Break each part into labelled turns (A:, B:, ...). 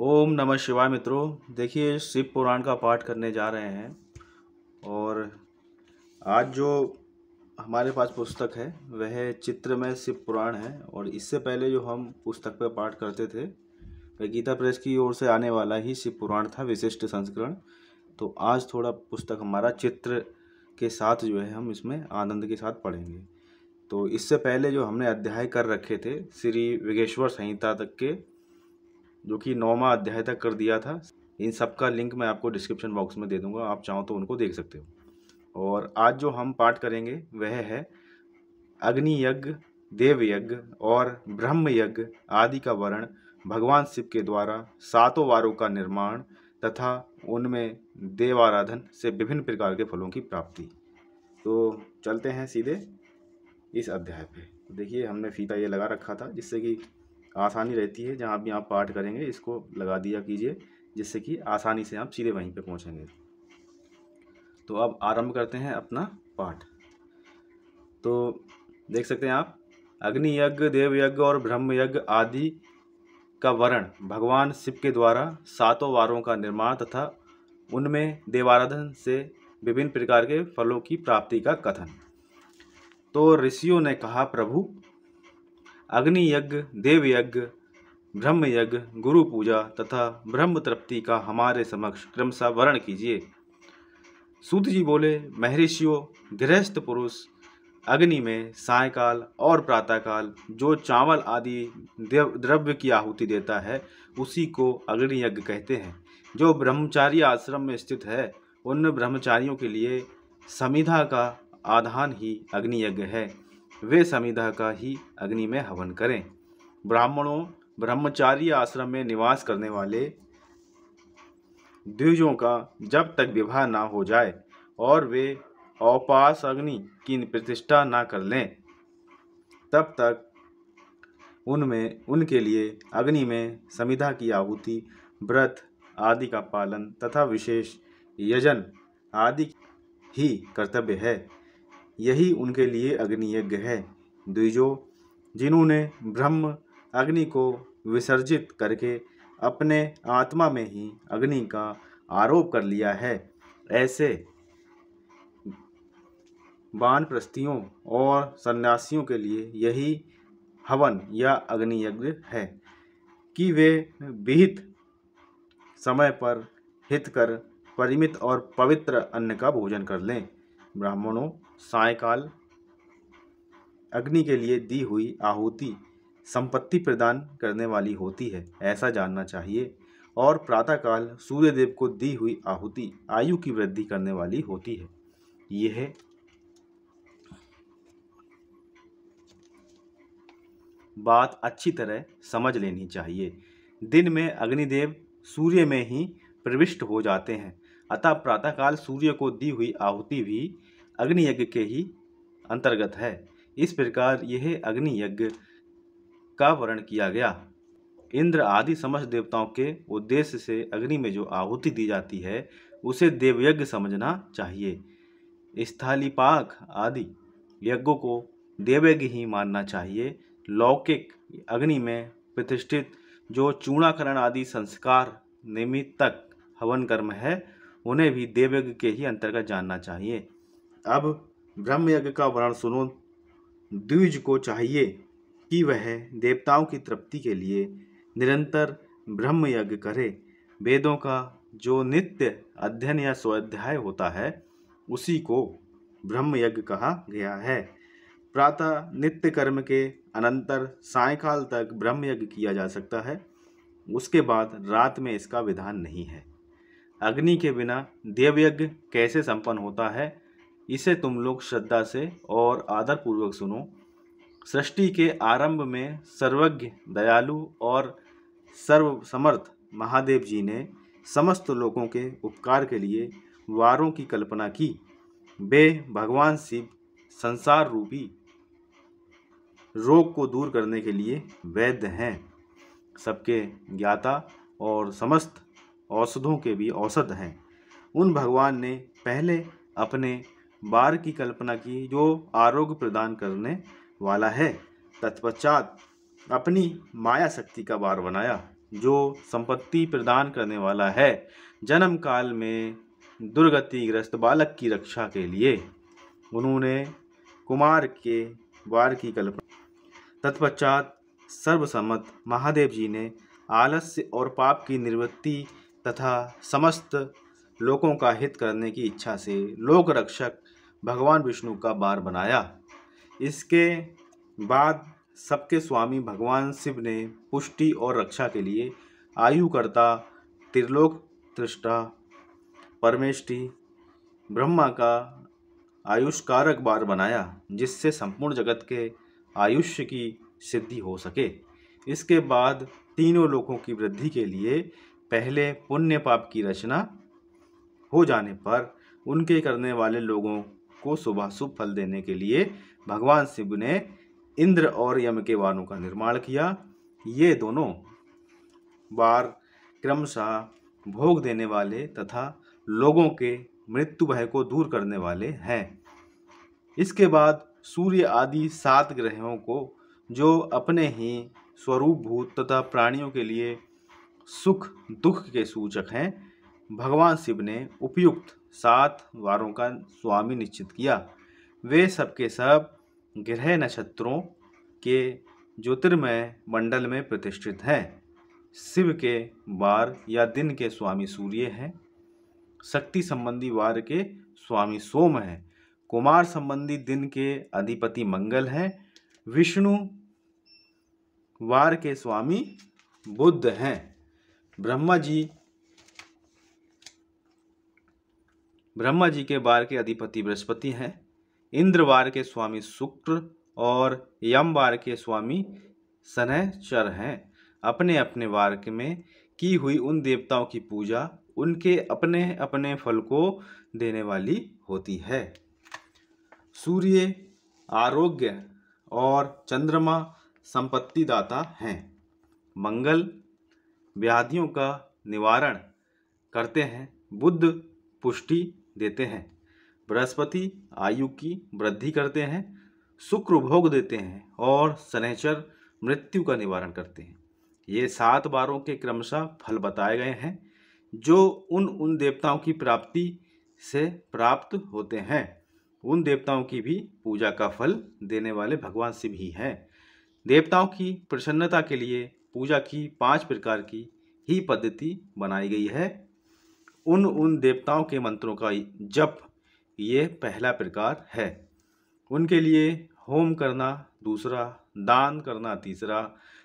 A: ओम नमः शिवाय मित्रों। देखिए, शिव पुराण का पाठ करने जा रहे हैं। और आज जो हमारे पास पुस्तक है वह चित्रमय शिव पुराण है। और इससे पहले जो हम पुस्तक पर पाठ करते थे वह गीता प्रेस की ओर से आने वाला ही शिव पुराण था, विशिष्ट संस्करण। तो आज थोड़ा पुस्तक हमारा चित्र के साथ जो है हम इसमें आनंद के साथ पढ़ेंगे। तो इससे पहले जो हमने अध्याय कर रखे थे श्री विगेश्वर संहिता तक के, जो कि 9वां अध्याय तक कर दिया था, इन सब का लिंक मैं आपको डिस्क्रिप्शन बॉक्स में दे दूंगा, आप चाहो तो उनको देख सकते हो। और आज जो हम पाठ करेंगे वह है अग्नि यज्ञ, देव यज्ञ और ब्रह्म यज्ञ आदि का वर्णन, भगवान शिव के द्वारा 7 वारों का निर्माण तथा उनमें देवाराधन से विभिन्न प्रकार के फलों की प्राप्ति। तो चलते हैं सीधे इस अध्याय पे। देखिए, हमने फीता ये लगा रखा था जिससे कि आसानी रहती है। जहाँ भी आप पाठ करेंगे इसको लगा दिया कीजिए, जिससे कि आसानी से आप सीधे वहीं पे पहुँचेंगे। तो अब आरंभ करते हैं अपना पाठ। तो देख सकते हैं आप, अग्नि यज्ञ, देव यज्ञ और ब्रह्म यज्ञ आदि का वर्णन, भगवान शिव के द्वारा 7 वारों का निर्माण तथा उनमें देवाराधन से विभिन्न प्रकार के फलों की प्राप्ति का कथन। तो ऋषियों ने कहा, प्रभु, अग्नि यज्ञ, देव यज्ञ, ब्रह्म यज्ञ, गुरु पूजा तथा ब्रह्म तृप्ति का हमारे समक्ष क्रमशः वर्णन कीजिए। सूत जी बोले, महर्षियों, गृहस्थ पुरुष अग्नि में सायकाल और प्रातःकाल जो चावल आदि द्रव्य की आहुति देता है उसी को अग्नि यज्ञ कहते हैं। जो ब्रह्मचारी आश्रम में स्थित है उन ब्रह्मचारियों के लिए समिधा का आधान ही अग्नि यज्ञ है। वे समिधा का ही अग्नि में हवन करें। ब्राह्मणों, ब्रह्मचारी आश्रम में निवास करने वाले द्विजों का जब तक विवाह ना हो जाए और वे औपास अग्नि की प्रतिष्ठा ना कर लें तब तक उनके लिए अग्नि में समिधा की आहुति, व्रत आदि का पालन तथा विशेष यजन आदि ही कर्तव्य है। यही उनके लिए अग्नि यज्ञ है। द्विजों, जिन्होंने ब्रह्म अग्नि को विसर्जित करके अपने आत्मा में ही अग्नि का आरोप कर लिया है, ऐसे वानप्रस्थियों और सन्यासियों के लिए यही हवन या अग्नि यज्ञ है कि वे विहित समय पर हितकर परिमित और पवित्र अन्न का भोजन कर लें। ब्राह्मणों, सायकाल अग्नि के लिए दी हुई आहुति संपत्ति प्रदान करने वाली होती है, ऐसा जानना चाहिए। और प्रातःकाल सूर्यदेव को दी हुई आहुति आयु की वृद्धि करने वाली होती है। यह बात अच्छी तरह समझ लेनी चाहिए। दिन में अग्निदेव सूर्य में ही प्रविष्ट हो जाते हैं, अतः प्रातःकाल सूर्य को दी हुई आहुति भी अग्नि यज्ञ के ही अंतर्गत है। इस प्रकार यह अग्नि यज्ञ का वर्णन किया गया। इंद्र आदि समस्त देवताओं के उद्देश्य से अग्नि में जो आहुति दी जाती है उसे देवयज्ञ समझना चाहिए। स्थालीपाक आदि यज्ञों को देवयज्ञ ही मानना चाहिए। लौकिक अग्नि में प्रतिष्ठित जो चूर्णाकरण आदि संस्कार निमित्तक हवन कर्म है उन्हें भी देवयज्ञ के ही अंतर्गत जानना चाहिए। अब ब्रह्म यज्ञ का वर्णन सुनो। द्विज को चाहिए कि वह देवताओं की तृप्ति के लिए निरंतर ब्रह्म यज्ञ करे। वेदों का जो नित्य अध्ययन या स्वाध्याय होता है उसी को ब्रह्म यज्ञ कहा गया है। प्रातः नित्य कर्म के अनंतर सायकाल तक ब्रह्म यज्ञ किया जा सकता है, उसके बाद रात में इसका विधान नहीं है। अग्नि के बिना देवयज्ञ कैसे संपन्न होता है, इसे तुम लोग श्रद्धा से और आदर पूर्वक सुनो। सृष्टि के आरंभ में सर्वज्ञ, दयालु और सर्वसमर्थ महादेव जी ने समस्त लोगों के उपकार के लिए वारों की कल्पना की। वे भगवान शिव संसार रूपी रोग को दूर करने के लिए वैद्य हैं, सबके ज्ञाता और समस्त औषधों के भी औषध हैं। उन भगवान ने पहले अपने वार की कल्पना की जो आरोग्य प्रदान करने वाला है। तत्पश्चात अपनी माया शक्ति का वार बनाया जो संपत्ति प्रदान करने वाला है, जन्म काल में दुर्गतिग्रस्त बालक की रक्षा के लिए उन्होंने कुमार के वार की कल्पना। तत्पश्चात सर्वसम्मत महादेव जी ने आलस्य और पाप की निवृत्ति तथा समस्त लोगों का हित करने की इच्छा से लोक रक्षक भगवान विष्णु का बार बनाया। इसके बाद सबके स्वामी भगवान शिव ने पुष्टि और रक्षा के लिए आयुकर्ता, त्रिलोक दृष्टा, परमेष्टि ब्रह्मा का आयुष्कारक बार बनाया, जिससे संपूर्ण जगत के आयुष्य की सिद्धि हो सके। इसके बाद तीनों लोकों की वृद्धि के लिए पहले पुण्य पाप की रचना हो जाने पर उनके करने वाले लोगों को शुभाशुभ फल देने के लिए भगवान शिव ने इंद्र और यम के वारों का निर्माण किया। ये दोनों वार क्रमशः भोग देने वाले तथा लोगों के मृत्यु भय को दूर करने वाले हैं। इसके बाद सूर्य आदि 7 ग्रहों को, जो अपने ही स्वरूपभूत तथा प्राणियों के लिए सुख दुख के सूचक हैं, भगवान शिव ने उपयुक्त 7 वारों का स्वामी निश्चित किया। वे सबके सब ग्रह नक्षत्रों के ज्योतिर्मय मंडल में प्रतिष्ठित हैं। शिव के वार या दिन के स्वामी सूर्य हैं। शक्ति संबंधी वार के स्वामी सोम हैं। कुमार संबंधी दिन के अधिपति मंगल हैं। विष्णु वार के स्वामी बुध हैं। ब्रह्मा जी के वार के अधिपति बृहस्पति हैं। इंद्र वार के स्वामी शुक्र और यम वार के स्वामी शनैश्चर हैं। अपने अपने वार में की हुई उन देवताओं की पूजा उनके अपने अपने फल को देने वाली होती है। सूर्य आरोग्य और चंद्रमा संपत्ति दाता हैं। मंगल व्याधियों का निवारण करते हैं। बुध पुष्टि देते हैं। बृहस्पति आयु की वृद्धि करते हैं। शुक्र भोग देते हैं और शनैश्चर मृत्यु का निवारण करते हैं। ये 7 वारों के क्रमशः फल बताए गए हैं, जो उन देवताओं की प्राप्ति से प्राप्त होते हैं। उन देवताओं की भी पूजा का फल देने वाले भगवान शिव ही हैं। देवताओं की प्रसन्नता के लिए पूजा की 5 प्रकार की ही पद्धति बनाई गई है। उन देवताओं के मंत्रों का जप ये पहला प्रकार है। उनके लिए होम करना दूसरा, दान करना तीसरा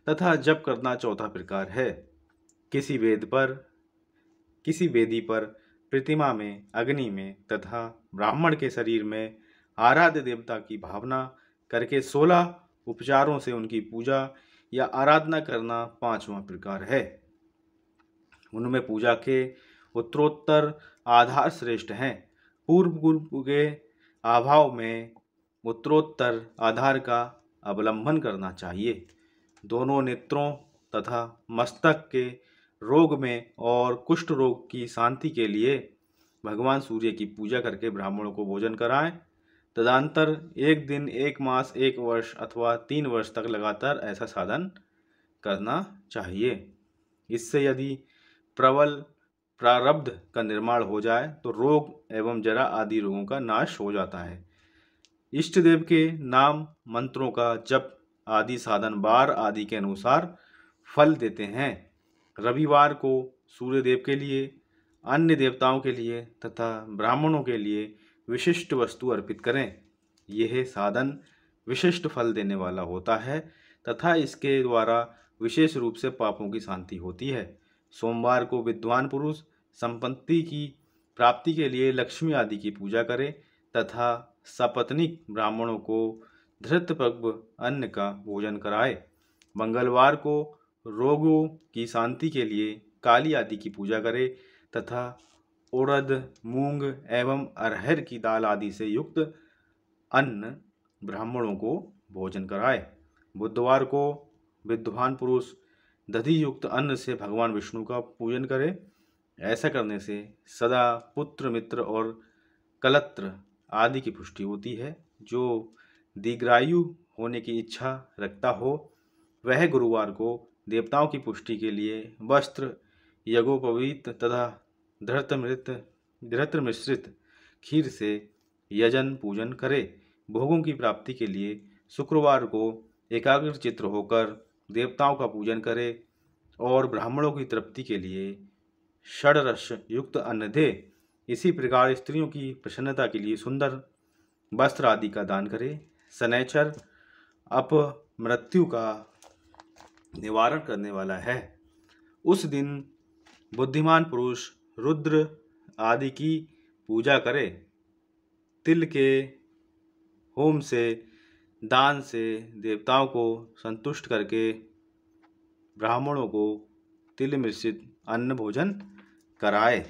A: तथा जप करना चौथा प्रकार है। किसी वेदी पर, प्रतिमा में, अग्नि में तथा ब्राह्मण के शरीर में आराध्य देवता की भावना करके 16 उपचारों से उनकी पूजा या आराधना करना 5वां प्रकार है। उनमें पूजा के उत्तरोत्तर आधार श्रेष्ठ हैं। पूर्व गुरु के अभाव में उत्तरोत्तर आधार का अवलंबन करना चाहिए। दोनों नेत्रों तथा मस्तक के रोग में और कुष्ठ रोग की शांति के लिए भगवान सूर्य की पूजा करके ब्राह्मणों को भोजन कराएं। तदंतर 1 दिन, 1 मास, 1 वर्ष अथवा 3 वर्ष तक लगातार ऐसा साधन करना चाहिए। इससे यदि प्रबल प्रारब्ध का निर्माण हो जाए तो रोग एवं जरा आदि रोगों का नाश हो जाता है। इष्ट देव के नाम मंत्रों का जप आदि साधन वार आदि के अनुसार फल देते हैं। रविवार को सूर्य देव के लिए, अन्य देवताओं के लिए तथा ब्राह्मणों के लिए विशिष्ट वस्तु अर्पित करें। यह साधन विशिष्ट फल देने वाला होता है तथा इसके द्वारा विशेष रूप से पापों की शांति होती है। सोमवार को विद्वान पुरुष संपत्ति की प्राप्ति के लिए लक्ष्मी आदि की पूजा करें तथा सपत्नीक ब्राह्मणों को धृतपग्व अन्न का भोजन कराए। मंगलवार को रोगों की शांति के लिए काली आदि की पूजा करें तथा उड़द, मूंग एवं अरहर की दाल आदि से युक्त अन्न ब्राह्मणों को भोजन कराए। बुधवार को विद्वान पुरुष दधि युक्त अन्न से भगवान विष्णु का पूजन करे। ऐसा करने से सदा पुत्र, मित्र और कलत्र आदि की पुष्टि होती है। जो दीर्घायु होने की इच्छा रखता हो वह गुरुवार को देवताओं की पुष्टि के लिए वस्त्र, यज्ञोपवीत तथा घृत मिश्रित खीर से यजन पूजन करे। भोगों की प्राप्ति के लिए शुक्रवार को एकाग्र चित्र होकर देवताओं का पूजन करे और ब्राह्मणों की तृप्ति के लिए षड्रस युक्त अन्न दे। इसी प्रकार स्त्रियों की प्रसन्नता के लिए सुंदर वस्त्र आदि का दान करे। शनैचर अपमृत्यु का निवारण करने वाला है। उस दिन बुद्धिमान पुरुष रुद्र आदि की पूजा करे। तिल के होम से, दान से देवताओं को संतुष्ट करके ब्राह्मणों को तिल मिश्रित अन्न भोजन कराए।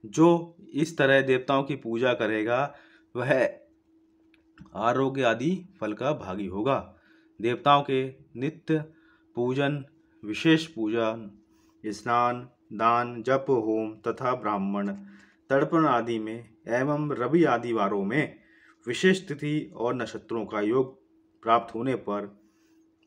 A: जो इस तरह देवताओं की पूजा करेगा वह आरोग्य आदि फल का भागी होगा। देवताओं के नित्य पूजन, विशेष पूजन, स्नान, दान, जप, होम तथा ब्राह्मण तर्पण आदि में एवं रवि आदि वारों में विशेष तिथि और नक्षत्रों का योग प्राप्त होने पर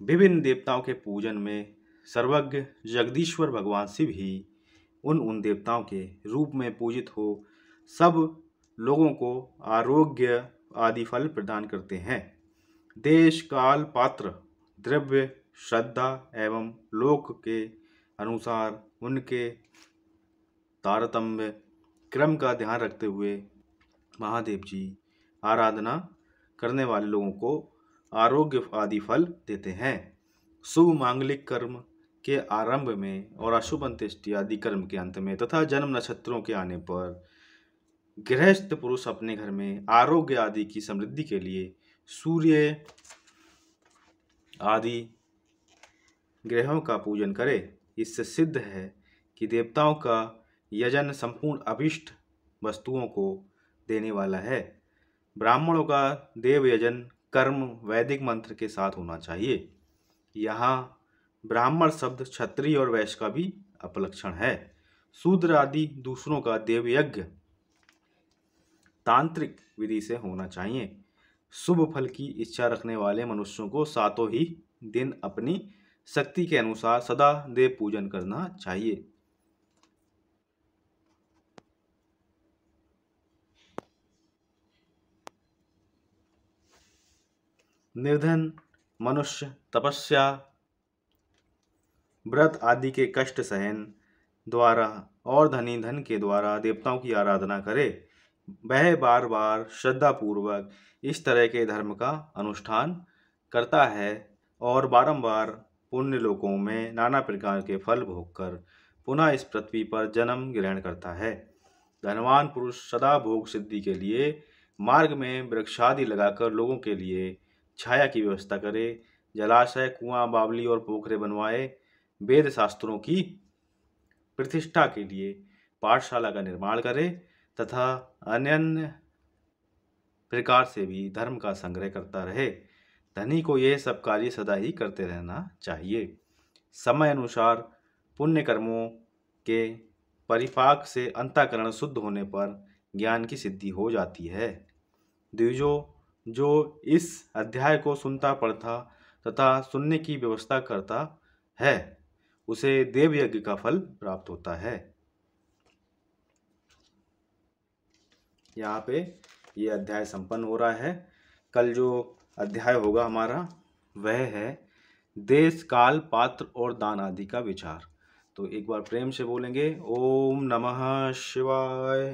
A: विभिन्न देवताओं के पूजन में सर्वज्ञ जगदीश्वर भगवान शिव ही उन देवताओं के रूप में पूजित हो सब लोगों को आरोग्य आदि फल प्रदान करते हैं। देश, काल, पात्र, द्रव्य, श्रद्धा एवं लोक के अनुसार उनके तारतम्य क्रम का ध्यान रखते हुए महादेव जी आराधना करने वाले लोगों को आरोग्य आदि फल देते हैं। शुभ मांगलिक कर्म के आरंभ में और अशुभ अंत्येष्टि आदि कर्म के अंत में तथा जन्म नक्षत्रों के आने पर गृहस्थ पुरुष अपने घर में आरोग्य आदि की समृद्धि के लिए सूर्य आदि ग्रहों का पूजन करे। इससे सिद्ध है कि देवताओं का यजन संपूर्ण अभिष्ट वस्तुओं को देने वाला है। ब्राह्मणों का देव यजन कर्म वैदिक मंत्र के साथ होना चाहिए। यहाँ ब्राह्मण शब्द क्षत्रिय और वैश्य का भी अपलक्षण है। शूद्र आदि दूसरों का देव यज्ञ तांत्रिक विधि से होना चाहिए। शुभ फल की इच्छा रखने वाले मनुष्यों को सातों ही दिन अपनी शक्ति के अनुसार सदा देव पूजन करना चाहिए। निर्धन मनुष्य तपस्या, व्रत आदि के कष्ट सहन द्वारा और धनी धन के द्वारा देवताओं की आराधना करे। वह बार बार श्रद्धा पूर्वक इस तरह के धर्म का अनुष्ठान करता है और बारंबार पुण्य लोकों में नाना प्रकार के फल भोगकर पुनः इस पृथ्वी पर जन्म ग्रहण करता है। धनवान पुरुष सदा भोग सिद्धि के लिए मार्ग में वृक्षादि लगाकर लोगों के लिए छाया की व्यवस्था करे। जलाशय, कुआं, बावली और पोखरे बनवाए। वेद शास्त्रों की प्रतिष्ठा के लिए पाठशाला का निर्माण करे तथा अन्य प्रकार से भी धर्म का संग्रह करता रहे। धनी को यह सब कार्य सदा ही करते रहना चाहिए। समय अनुसार पुण्य कर्मों के परिपाक से अंतःकरण शुद्ध होने पर ज्ञान की सिद्धि हो जाती है। द्विजों, जो इस अध्याय को सुनता पढ़ता तथा सुनने की व्यवस्था करता है उसे देव यज्ञ का फल प्राप्त होता है। यहाँ पे ये अध्याय संपन्न हो रहा है। कल जो अध्याय होगा हमारा वह है देश, काल, पात्र और दान आदि का विचार। तो एक बार प्रेम से बोलेंगे ओम नमः शिवाय।